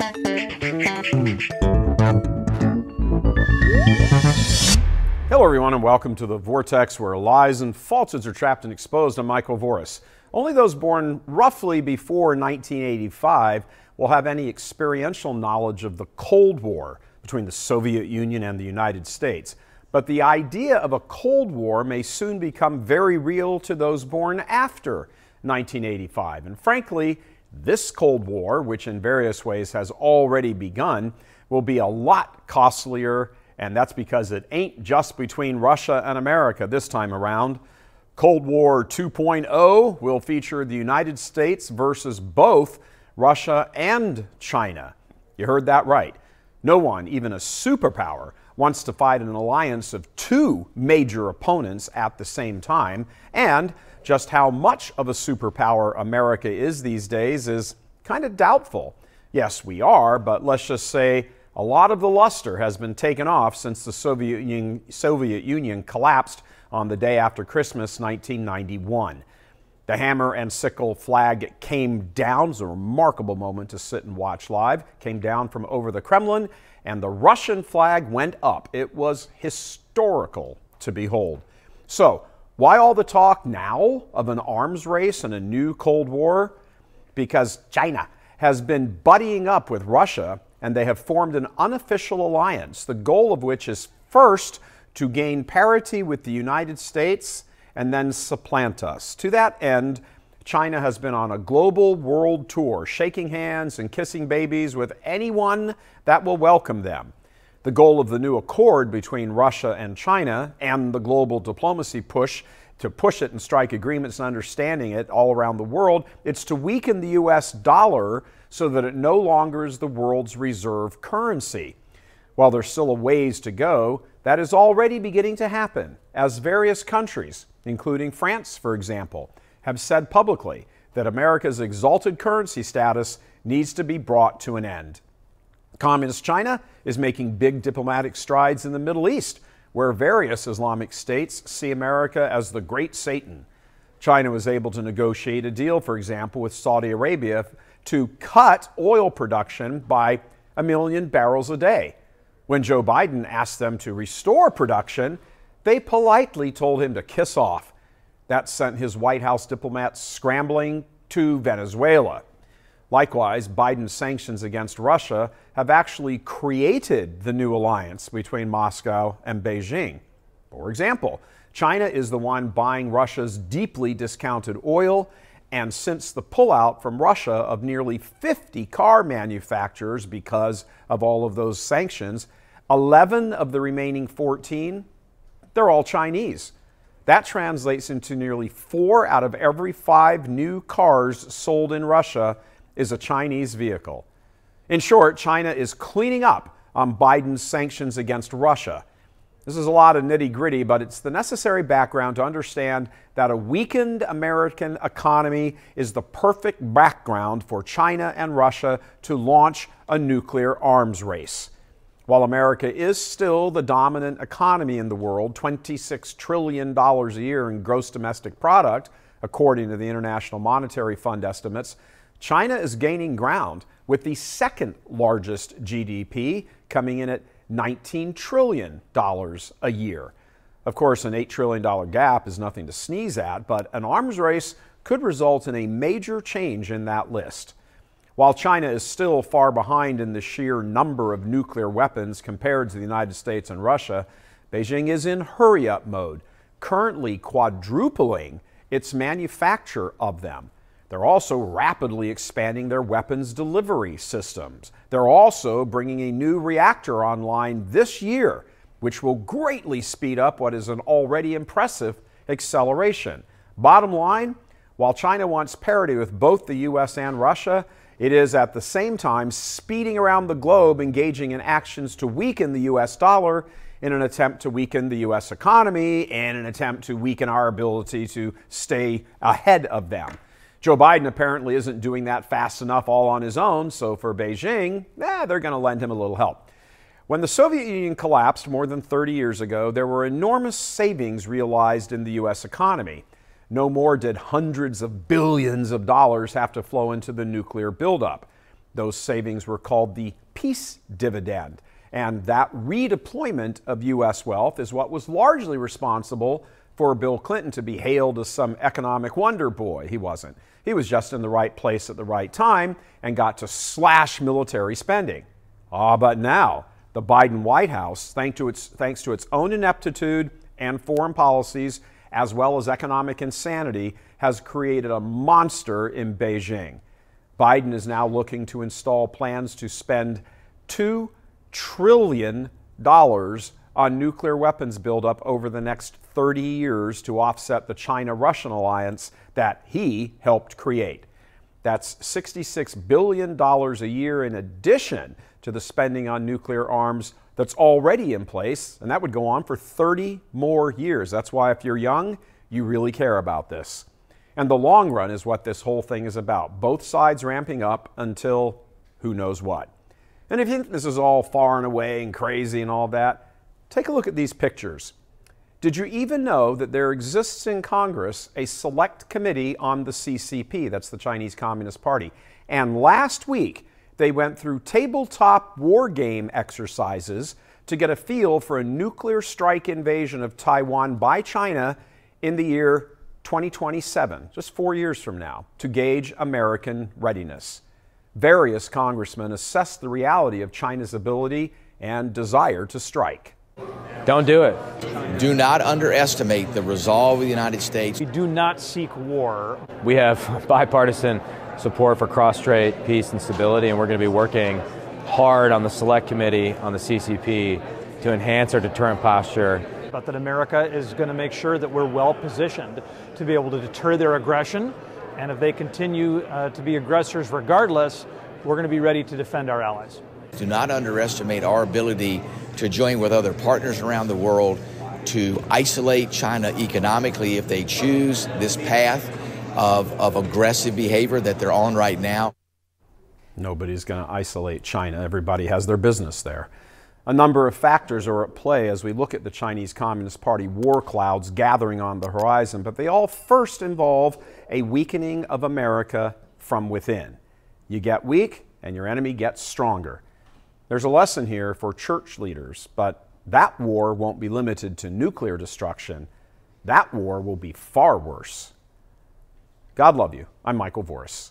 Hello everyone and welcome to the Vortex, where lies and falsehoods are trapped and exposed. I'm Michael Voris. Only those born roughly before 1985 will have any experiential knowledge of the Cold War between the Soviet Union and the United States. But the idea of a Cold War may soon become very real to those born after 1985. And frankly, this Cold War, which in various ways has already begun, will be a lot costlier, and that's because it ain't just between Russia and America this time around. Cold War 2.0 will feature the United States versus both Russia and China. You heard that right. No one, even a superpower, wants to fight in an alliance of two major opponents at the same time. And just how much of a superpower America is these days is kind of doubtful. Yes, we are, but let's just say a lot of the luster has been taken off since the Soviet Union collapsed on the day after Christmas 1991. The hammer and sickle flag came down. It was a remarkable moment to sit and watch live. Came down from over the Kremlin, and the Russian flag went up. It was historical to behold. So, why all the talk now of an arms race and a new Cold War? Because China has been buddying up with Russia, and they have formed an unofficial alliance, the goal of which is first to gain parity with the United States and then supplant us. To that end, China has been on a global world tour, shaking hands and kissing babies with anyone that will welcome them. The goal of the new accord between Russia and China and the global diplomacy push to push it and strike agreements and understanding it all around the world, it's to weaken the U.S. dollar so that it no longer is the world's reserve currency. While there's still a ways to go, that is already beginning to happen, as various countries, including France, for example, have said publicly that America's exalted currency status needs to be brought to an end. Communist China is making big diplomatic strides in the Middle East, where various Islamic states see America as the great Satan. China was able to negotiate a deal, for example, with Saudi Arabia to cut oil production by 1 million barrels a day. When Joe Biden asked them to restore production, they politely told him to kiss off. That sent his White House diplomats scrambling to Venezuela. Likewise, Biden's sanctions against Russia have actually created the new alliance between Moscow and Beijing. For example, China is the one buying Russia's deeply discounted oil, and since the pullout from Russia of nearly 50 car manufacturers because of all of those sanctions, 11 of the remaining 14, they're all Chinese. That translates into nearly 4 out of every 5 new cars sold in Russia is a Chinese vehicle. In short, China is cleaning up on Biden's sanctions against Russia. This is a lot of nitty-gritty, but it's the necessary background to understand that a weakened American economy is the perfect background for China and Russia to launch a nuclear arms race. While America is still the dominant economy in the world, $26 trillion a year in gross domestic product, according to the International Monetary Fund estimates, China is gaining ground with the second largest GDP coming in at $19 trillion a year. Of course, an $8 trillion gap is nothing to sneeze at, but an arms race could result in a major change in that list. While China is still far behind in the sheer number of nuclear weapons compared to the United States and Russia, Beijing is in hurry-up mode, currently quadrupling its manufacture of them. They're also rapidly expanding their weapons delivery systems. They're also bringing a new reactor online this year, which will greatly speed up what is an already impressive acceleration. Bottom line, while China wants parity with both the U.S. and Russia, it is at the same time speeding around the globe, engaging in actions to weaken the U.S. dollar in an attempt to weaken the U.S. economy and an attempt to weaken our ability to stay ahead of them. Joe Biden apparently isn't doing that fast enough all on his own, so for Beijing, they're going to lend him a little help. When the Soviet Union collapsed more than 30 years ago, there were enormous savings realized in the U.S. economy. No more did hundreds of billions of dollars have to flow into the nuclear buildup. Those savings were called the peace dividend, and that redeployment of U.S. wealth is what was largely responsible for Bill Clinton to be hailed as some economic wonder boy. He wasn't. He was just in the right place at the right time and got to slash military spending. But now, the Biden White House, thanks to its own ineptitude and foreign policies, as well as economic insanity, has created a monster in Beijing. Biden is now looking to install plans to spend $2 trillion on nuclear weapons buildup over the next 30 years to offset the China-Russian alliance that he helped create. That's $66 billion a year in addition to the spending on nuclear arms that's already in place, and that would go on for 30 more years. That's why if you're young, you really care about this. And the long run is what this whole thing is about. Both sides ramping up until who knows what. And if you think this is all far and away and crazy and all that, take a look at these pictures. Did you even know that there exists in Congress a select committee on the CCP? That's the Chinese Communist Party. And last week, they went through tabletop war game exercises to get a feel for a nuclear strike invasion of Taiwan by China in the year 2027, just 4 years from now, to gauge American readiness. Various congressmen assessed the reality of China's ability and desire to strike. Don't do it. Do not underestimate the resolve of the United States. We do not seek war. We have bipartisan support for cross-strait peace and stability, and we're going to be working hard on the Select Committee on the CCP to enhance our deterrent posture. But that America is going to make sure that we're well positioned to be able to deter their aggression, and if they continue to be aggressors regardless, we're going to be ready to defend our allies. Do not underestimate our ability to join with other partners around the world to isolate China economically if they choose this path of aggressive behavior that they're on right now. Nobody's going to isolate China. Everybody has their business there. A number of factors are at play as we look at the Chinese Communist Party war clouds gathering on the horizon, but they all first involve a weakening of America from within. You get weak and your enemy gets stronger. There's a lesson here for church leaders, but that war won't be limited to nuclear destruction. That war will be far worse. God love you. I'm Michael Voris.